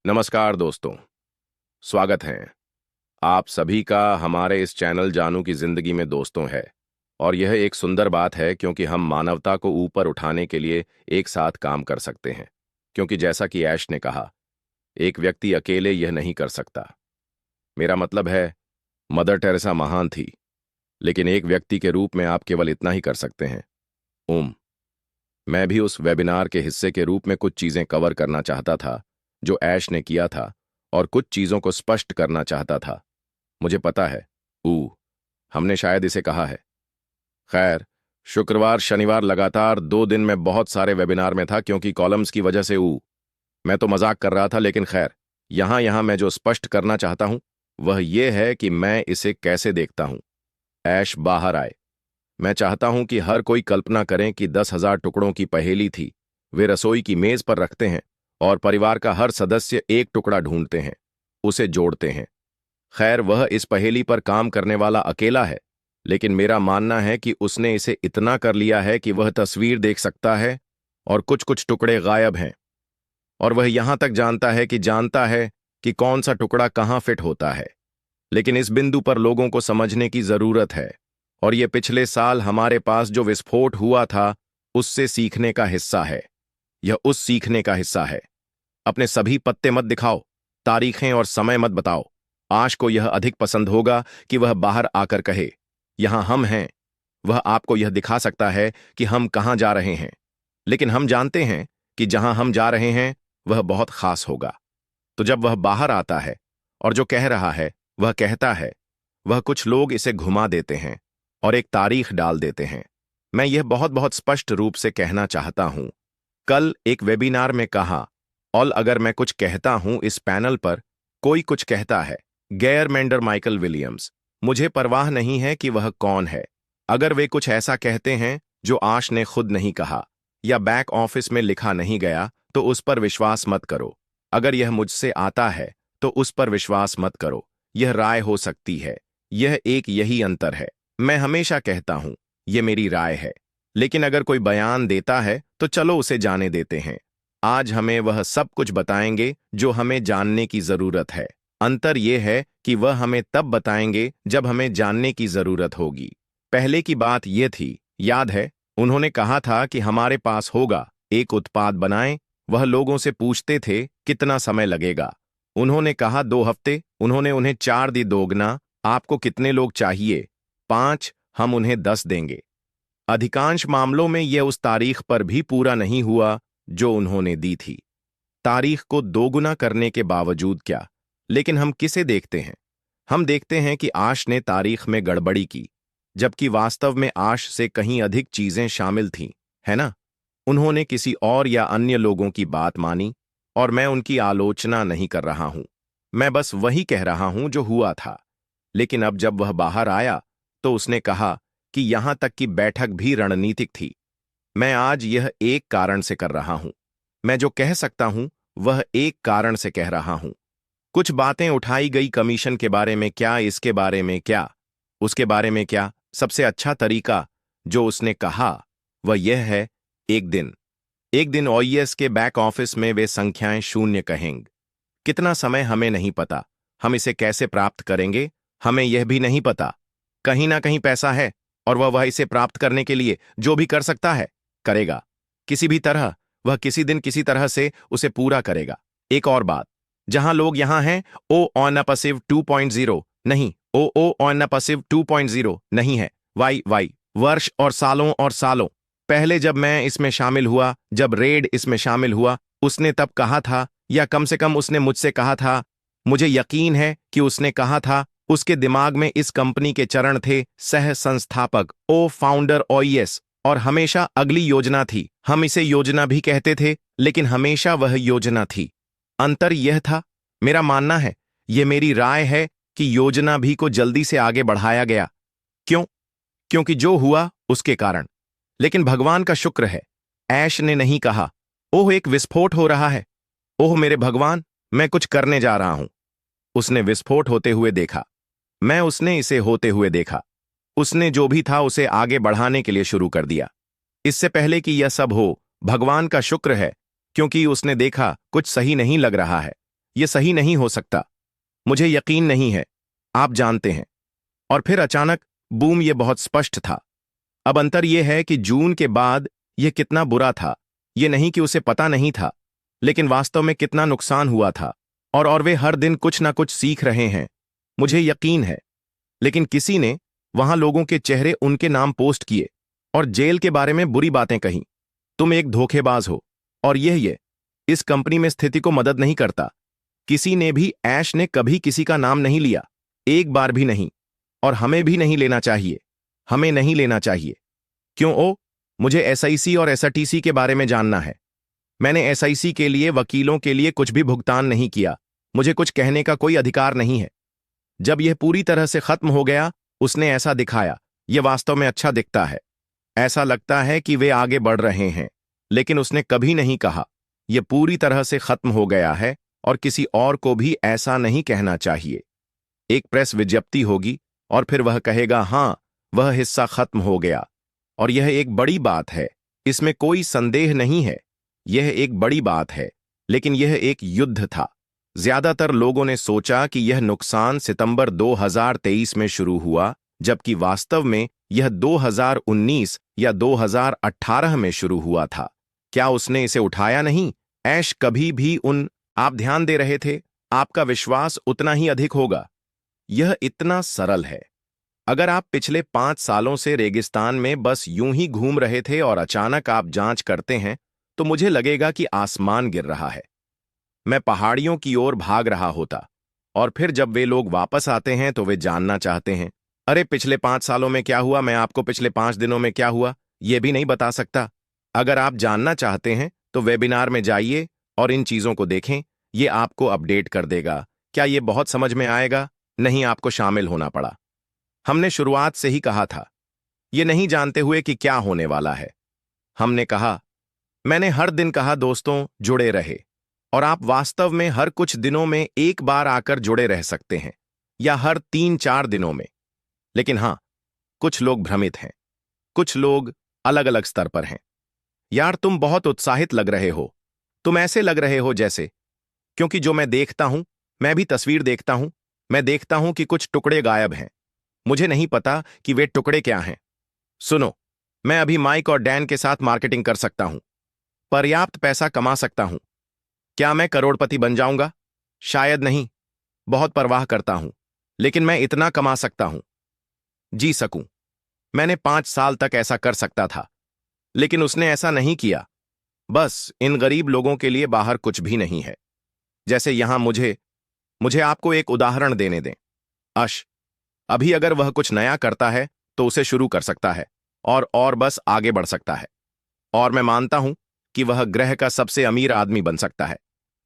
नमस्कार दोस्तों। स्वागत है आप सभी का हमारे इस चैनल जानू की जिंदगी में दोस्तों है। और यह एक सुंदर बात है क्योंकि हम मानवता को ऊपर उठाने के लिए एक साथ काम कर सकते हैं। क्योंकि जैसा कि ऐश ने कहा, एक व्यक्ति अकेले यह नहीं कर सकता। मेरा मतलब है, मदर टेरेसा महान थी, लेकिन एक व्यक्ति के रूप में आप केवल इतना ही कर सकते हैं। मैं भी उस वेबिनार के हिस्से के रूप में कुछ चीजें कवर करना चाहता था जो ऐश ने किया था, और कुछ चीजों को स्पष्ट करना चाहता था। मुझे पता है, हमने शायद इसे कहा है। खैर, शुक्रवार शनिवार लगातार 2 दिन में बहुत सारे वेबिनार में था क्योंकि कॉलम्स की वजह से मैं तो मजाक कर रहा था, लेकिन खैर, यहां मैं जो स्पष्ट करना चाहता हूं वह यह है कि मैं इसे कैसे देखता हूं। ऐश बाहर आए। मैं चाहता हूं कि हर कोई कल्पना करें कि 10,000 टुकड़ों की पहेली थी। वे रसोई की मेज पर रखते हैं और परिवार का हर सदस्य एक टुकड़ा ढूंढते हैं, उसे जोड़ते हैं। खैर, वह इस पहेली पर काम करने वाला अकेला है, लेकिन मेरा मानना है कि उसने इसे इतना कर लिया है कि वह तस्वीर देख सकता है और कुछ कुछ टुकड़े गायब हैं। और वह यहां तक जानता है कि कौन सा टुकड़ा कहां फिट होता है। लेकिन इस बिंदु पर लोगों को समझने की जरूरत है, और यह पिछले साल हमारे पास जो विस्फोट हुआ था उससे सीखने का हिस्सा है। यह उस सीखने का हिस्सा है। अपने सभी पत्ते मत दिखाओ, तारीखें और समय मत बताओ। आश को यह अधिक पसंद होगा कि वह बाहर आकर कहे, यहां हम हैं। वह आपको यह दिखा सकता है कि हम कहां जा रहे हैं, लेकिन हम जानते हैं कि जहां हम जा रहे हैं वह बहुत खास होगा। तो जब वह बाहर आता है और जो कह रहा है वह कहता है, वह कुछ लोग इसे घुमा देते हैं और एक तारीख डाल देते हैं। मैं यह बहुत बहुत स्पष्ट रूप से कहना चाहता हूं। कल एक वेबिनार में कहा, और अगर मैं कुछ कहता हूं इस पैनल पर, कोई कुछ कहता है, गैर मेंडर माइकल विलियम्स, मुझे परवाह नहीं है कि वह कौन है। अगर वे कुछ ऐसा कहते हैं जो आश ने खुद नहीं कहा या बैक ऑफिस में लिखा नहीं गया, तो उस पर विश्वास मत करो। अगर यह मुझसे आता है तो उस पर विश्वास मत करो। यह राय हो सकती है। यही अंतर है। मैं हमेशा कहता हूं, यह मेरी राय है, लेकिन अगर कोई बयान देता है तो चलो उसे जाने देते हैं। आज हमें वह सब कुछ बताएंगे जो हमें जानने की जरूरत है। अंतर यह है कि वह हमें तब बताएंगे जब हमें जानने की जरूरत होगी। पहले की बात यह थी, याद है, उन्होंने कहा था कि हमारे पास होगा, एक उत्पाद बनाएं। वह लोगों से पूछते थे कितना समय लगेगा। उन्होंने कहा 2 हफ्ते। उन्होंने उन्हें 4 दी दोगुना। आपको कितने लोग चाहिए? 5। हम उन्हें 10 देंगे। अधिकांश मामलों में यह उस तारीख पर भी पूरा नहीं हुआ जो उन्होंने दी थी। तारीख को दोगुना करने के बावजूद क्या? लेकिन हम किसे देखते हैं? हम देखते हैं कि आश ने तारीख में गड़बड़ी की, जबकि वास्तव में आश से कहीं अधिक चीजें शामिल थीं, है ना? उन्होंने किसी और या अन्य लोगों की बात मानी, और मैं उनकी आलोचना नहीं कर रहा हूं। मैं बस वही कह रहा हूं जो हुआ था। लेकिन अब जब वह बाहर आया तो उसने कहा कि यहां तक कि बैठक भी रणनीतिक थी। मैं आज यह एक कारण से कर रहा हूं। मैं जो कह सकता हूं वह एक कारण से कह रहा हूं। कुछ बातें उठाई गई कमीशन के बारे में क्या, इसके बारे में क्या, उसके बारे में क्या। सबसे अच्छा तरीका जो उसने कहा वह यह है, एक दिन ओईएस के बैक ऑफिस में वे संख्याएं शून्य कहेंगे। कितना समय हमें नहीं पता। हम इसे कैसे प्राप्त करेंगे हमें यह भी नहीं पता। कहीं ना कहीं पैसा है और वह इसे प्राप्त करने के लिए जो भी कर सकता है करेगा। किसी भी तरह वह किसी दिन किसी तरह से उसे पूरा करेगा। एक और बात, जहां लोग यहां हैं, ओ ऑन अ पसिव 2.0 नहीं, ओ ऑन अ पसिव 2.0 नहीं है। वाई वर्ष और सालों पहले जब मैं इसमें शामिल हुआ, जब रेड इसमें शामिल हुआ, उसने तब कहा था, या कम से कम उसने मुझसे कहा था, मुझे यकीन है कि उसने कहा था, उसके दिमाग में इस कंपनी के चरण थे, सह संस्थापक, ओ फाउंडर ओईएस, और हमेशा अगली योजना थी। हम इसे योजना भी कहते थे, लेकिन हमेशा वह योजना थी। अंतर यह था, मेरा मानना है, यह मेरी राय है, कि योजना भी को जल्दी से आगे बढ़ाया गया। क्यों? क्योंकि जो हुआ उसके कारण। लेकिन भगवान का शुक्र है, ऐश ने नहीं कहा, ओह एक विस्फोट हो रहा है, ओह मेरे भगवान, मैं कुछ करने जा रहा हूं। उसने विस्फोट होते हुए देखा। उसने इसे होते हुए देखा। उसने जो भी था उसे आगे बढ़ाने के लिए शुरू कर दिया। इससे पहले कि यह सब हो, भगवान का शुक्र है, क्योंकि उसने देखा कुछ सही नहीं लग रहा है। ये सही नहीं हो सकता, मुझे यकीन नहीं है, आप जानते हैं। और फिर अचानक बूम, ये बहुत स्पष्ट था। अब अंतर यह है कि जून के बाद यह कितना बुरा था, ये नहीं कि उसे पता नहीं था, लेकिन वास्तव में कितना नुकसान हुआ था। और वे हर दिन कुछ ना कुछ सीख रहे हैं, मुझे यकीन है। लेकिन किसी ने वहां लोगों के चेहरे उनके नाम पोस्ट किए और जेल के बारे में बुरी बातें कहीं। तुम एक धोखेबाज हो। और यह इस कंपनी में स्थिति को मदद नहीं करता। किसी ने भी, ऐश ने कभी किसी का नाम नहीं लिया, एक बार भी नहीं। और हमें भी नहीं लेना चाहिए, हमें नहीं लेना चाहिए। क्यों? मुझे एसआईसी और एसआरटीसी के बारे में जानना है। मैंने एसआईसी के लिए वकीलों के लिए कुछ भी भुगतान नहीं किया, मुझे कुछ कहने का कोई अधिकार नहीं है। जब यह पूरी तरह से खत्म हो गया, उसने ऐसा दिखाया, यह वास्तव में अच्छा दिखता है, ऐसा लगता है कि वे आगे बढ़ रहे हैं। लेकिन उसने कभी नहीं कहा यह पूरी तरह से खत्म हो गया है, और किसी और को भी ऐसा नहीं कहना चाहिए। एक प्रेस विज्ञप्ति होगी और फिर वह कहेगा हां, वह हिस्सा खत्म हो गया। और यह एक बड़ी बात है, इसमें कोई संदेह नहीं है, यह एक बड़ी बात है। लेकिन यह एक युद्ध था। ज्यादातर लोगों ने सोचा कि यह नुकसान सितंबर 2023 में शुरू हुआ, जबकि वास्तव में यह 2019 या 2018 में शुरू हुआ था। क्या उसने इसे उठाया नहीं? ऐश कभी भी आप ध्यान दे रहे थे, आपका विश्वास उतना ही अधिक होगा। यह इतना सरल है। अगर आप पिछले 5 सालों से रेगिस्तान में बस यूं ही घूम रहे थे और अचानक आप जांच करते हैं, तो मुझे लगेगा कि आसमान गिर रहा है। मैं पहाड़ियों की ओर भाग रहा होता। और फिर जब वे लोग वापस आते हैं तो वे जानना चाहते हैं, अरे पिछले 5 सालों में क्या हुआ? मैं आपको पिछले 5 दिनों में क्या हुआ यह भी नहीं बता सकता। अगर आप जानना चाहते हैं तो वेबिनार में जाइए और इन चीजों को देखें, यह आपको अपडेट कर देगा। क्या यह बहुत समझ में आएगा? नहीं, आपको शामिल होना पड़ा। हमने शुरुआत से ही कहा था, ये नहीं जानते हुए कि क्या होने वाला है। हमने कहा, मैंने हर दिन कहा, दोस्तों जुड़े रहे। और आप वास्तव में हर कुछ दिनों में एक बार आकर जुड़े रह सकते हैं, या हर 3-4 दिनों में। लेकिन हां, कुछ लोग भ्रमित हैं, कुछ लोग अलग अलग स्तर पर हैं। यार, तुम बहुत उत्साहित लग रहे हो, तुम ऐसे लग रहे हो जैसे, क्योंकि जो मैं देखता हूं, मैं भी तस्वीर देखता हूं, मैं देखता हूं कि कुछ टुकड़े गायब हैं। मुझे नहीं पता कि वे टुकड़े क्या हैं। सुनो, मैं अभी माइक और डैन के साथ मार्केटिंग कर सकता हूं, पर्याप्त पैसा कमा सकता हूं। क्या मैं करोड़पति बन जाऊंगा? शायद नहीं, बहुत परवाह करता हूं, लेकिन मैं इतना कमा सकता हूं, जी सकूं। मैंने 5 साल तक ऐसा कर सकता था, लेकिन उसने ऐसा नहीं किया। बस इन गरीब लोगों के लिए बाहर कुछ भी नहीं है। जैसे यहां मुझे आपको एक उदाहरण देने दें। अभी अगर वह कुछ नया करता है तो उसे शुरू कर सकता है और बस आगे बढ़ सकता है। और मैं मानता हूं कि वह ग्रह का सबसे अमीर आदमी बन सकता है।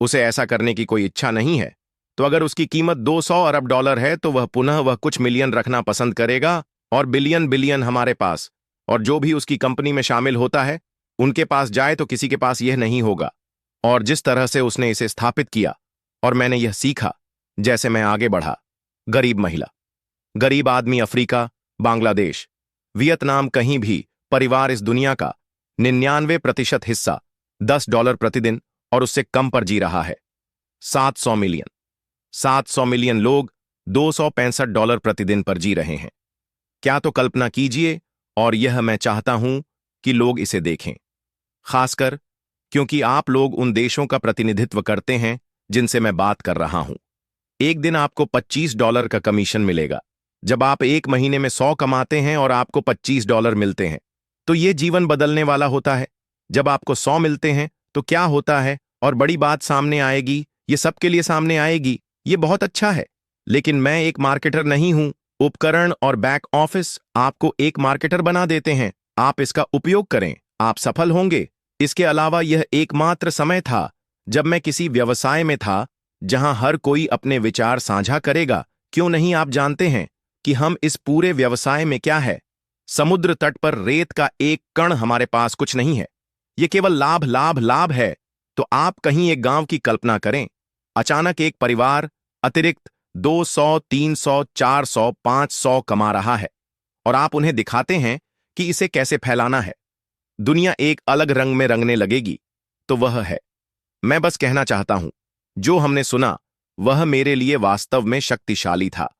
उसे ऐसा करने की कोई इच्छा नहीं है, तो अगर उसकी कीमत 200 अरब डॉलर है तो वह कुछ मिलियन रखना पसंद करेगा, और बिलियन बिलियन हमारे पास, और जो भी उसकी कंपनी में शामिल होता है उनके पास जाए तो किसी के पास यह नहीं होगा। और जिस तरह से उसने इसे स्थापित किया, और मैंने यह सीखा जैसे मैं आगे बढ़ा। गरीब महिला, गरीब आदमी, अफ्रीका, बांग्लादेश, वियतनाम, कहीं भी परिवार इस दुनिया का 99% हिस्सा $10 प्रतिदिन और उससे कम पर जी रहा है। 700 मिलियन लोग $265 प्रतिदिन पर जी रहे हैं। क्या तो कल्पना कीजिए। और यह मैं चाहता हूं कि लोग इसे देखें, खासकर क्योंकि आप लोग उन देशों का प्रतिनिधित्व करते हैं जिनसे मैं बात कर रहा हूं। एक दिन आपको $25 का कमीशन मिलेगा। जब आप एक महीने में 100 कमाते हैं और आपको $25 मिलते हैं, तो यह जीवन बदलने वाला होता है। जब आपको 100 मिलते हैं तो क्या होता है? और बड़ी बात सामने आएगी, ये सबके लिए सामने आएगी। ये बहुत अच्छा है, लेकिन मैं एक मार्केटर नहीं हूं। उपकरण और बैक ऑफिस आपको एक मार्केटर बना देते हैं। आप इसका उपयोग करें, आप सफल होंगे। इसके अलावा यह एकमात्र समय था जब मैं किसी व्यवसाय में था जहां हर कोई अपने विचार साझा करेगा। क्यों नहीं? आप जानते हैं कि हम इस पूरे व्यवसाय में क्या है? समुद्र तट पर रेत का एक कण हमारे पास कुछ नहीं है। यह केवल लाभ लाभ लाभ है। तो आप कहीं एक गांव की कल्पना करें, अचानक एक परिवार अतिरिक्त 200, 300, 400, 500 कमा रहा है, और आप उन्हें दिखाते हैं कि इसे कैसे फैलाना है। दुनिया एक अलग रंग में रंगने लगेगी। तो वह है, मैं बस कहना चाहता हूं, जो हमने सुना वह मेरे लिए वास्तव में शक्तिशाली था।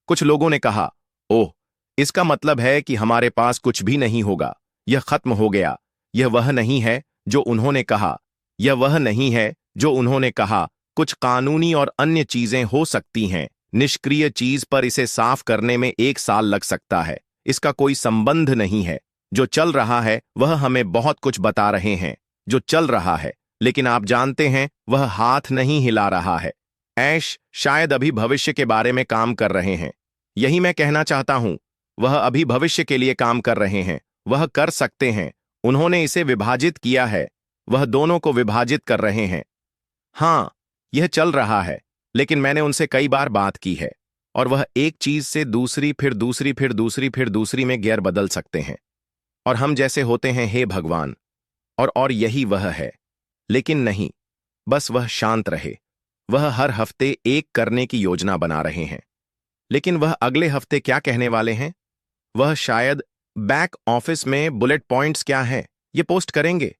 कुछ लोगों ने कहा, ओह, इसका मतलब है कि हमारे पास कुछ भी नहीं होगा, यह खत्म हो गया। यह वह नहीं है जो उन्होंने कहा। यह वह नहीं है जो उन्होंने कहा। कुछ कानूनी और अन्य चीजें हो सकती हैं। निष्क्रिय चीज पर इसे साफ करने में 1 साल लग सकता है। इसका कोई संबंध नहीं है। जो चल रहा है वह हमें बहुत कुछ बता रहे हैं। जो चल रहा है, लेकिन आप जानते हैं, वह हाथ नहीं हिला रहा है। ऐश शायद अभी भविष्य के बारे में काम कर रहे हैं। यही मैं कहना चाहता हूं। वह अभी भविष्य के लिए काम कर रहे हैं। वह कर सकते हैं। उन्होंने इसे विभाजित किया है। वह दोनों को विभाजित कर रहे हैं। हाँ, यह चल रहा है, लेकिन मैंने उनसे कई बार बात की है, और वह एक चीज से दूसरी, फिर दूसरी, फिर दूसरी, फिर दूसरी में गियर बदल सकते हैं। और हम जैसे होते हैं, हे भगवान। और यही वह है। लेकिन नहीं, बस वह शांत रहे। वह हर हफ्ते एक करने की योजना बना रहे हैं। लेकिन वह अगले हफ्ते क्या कहने वाले हैं? वह शायद बैक ऑफिस में बुलेट पॉइंट्स क्या है ये पोस्ट करेंगे।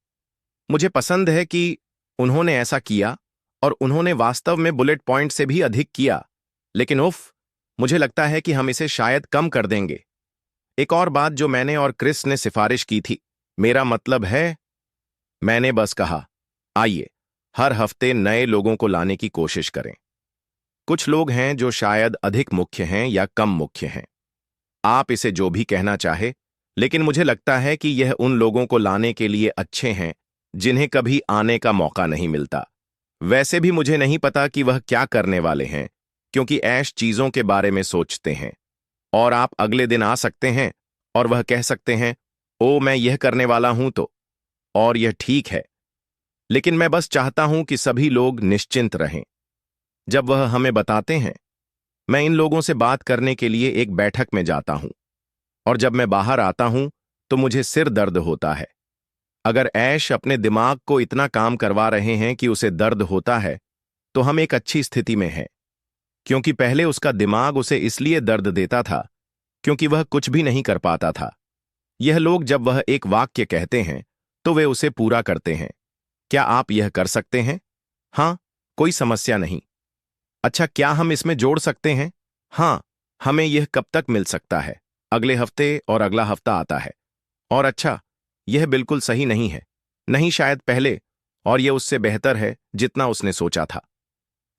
मुझे पसंद है कि उन्होंने ऐसा किया, और उन्होंने वास्तव में बुलेट पॉइंट से भी अधिक किया। लेकिन उफ, मुझे लगता है कि हम इसे शायद कम कर देंगे। एक और बात जो मैंने और क्रिस ने सिफारिश की थी, मेरा मतलब है, मैंने बस कहा, आइए हर हफ्ते नए लोगों को लाने की कोशिश करें। कुछ लोग हैं जो शायद अधिक मुख्य हैं या कम मुख्य हैं, आप इसे जो भी कहना चाहे, लेकिन मुझे लगता है कि यह उन लोगों को लाने के लिए अच्छे हैं जिन्हें कभी आने का मौका नहीं मिलता। वैसे भी मुझे नहीं पता कि वह क्या करने वाले हैं, क्योंकि ऐश चीजों के बारे में सोचते हैं। और आप अगले दिन आ सकते हैं और वह कह सकते हैं, ओ, मैं यह करने वाला हूं तो, और यह ठीक है। लेकिन मैं बस चाहता हूं कि सभी लोग निश्चिंत रहें। जब वह हमें बताते हैं, मैं इन लोगों से बात करने के लिए एक बैठक में जाता हूं, और जब मैं बाहर आता हूं तो मुझे सिर दर्द होता है। अगर ऐश अपने दिमाग को इतना काम करवा रहे हैं कि उसे दर्द होता है, तो हम एक अच्छी स्थिति में हैं, क्योंकि पहले उसका दिमाग उसे इसलिए दर्द देता था क्योंकि वह कुछ भी नहीं कर पाता था। यह लोग जब वह एक वाक्य कहते हैं तो वे उसे पूरा करते हैं। क्या आप यह कर सकते हैं? हाँ, कोई समस्या नहीं। अच्छा, क्या हम इसमें जोड़ सकते हैं? हाँ, हमें यह कब तक मिल सकता है? अगले हफ्ते, और अगला हफ्ता आता है। और अच्छा, यह बिल्कुल सही नहीं है। नहीं, शायद पहले, और यह उससे बेहतर है जितना उसने सोचा था।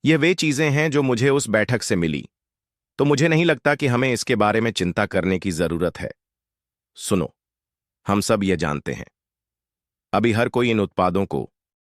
यह वे चीजें हैं जो मुझे उस बैठक से मिली। तो मुझे नहीं लगता कि हमें इसके बारे में चिंता करने की जरूरत है। सुनो, हम सब यह जानते हैं, अभी हर कोई इन उत्पादों को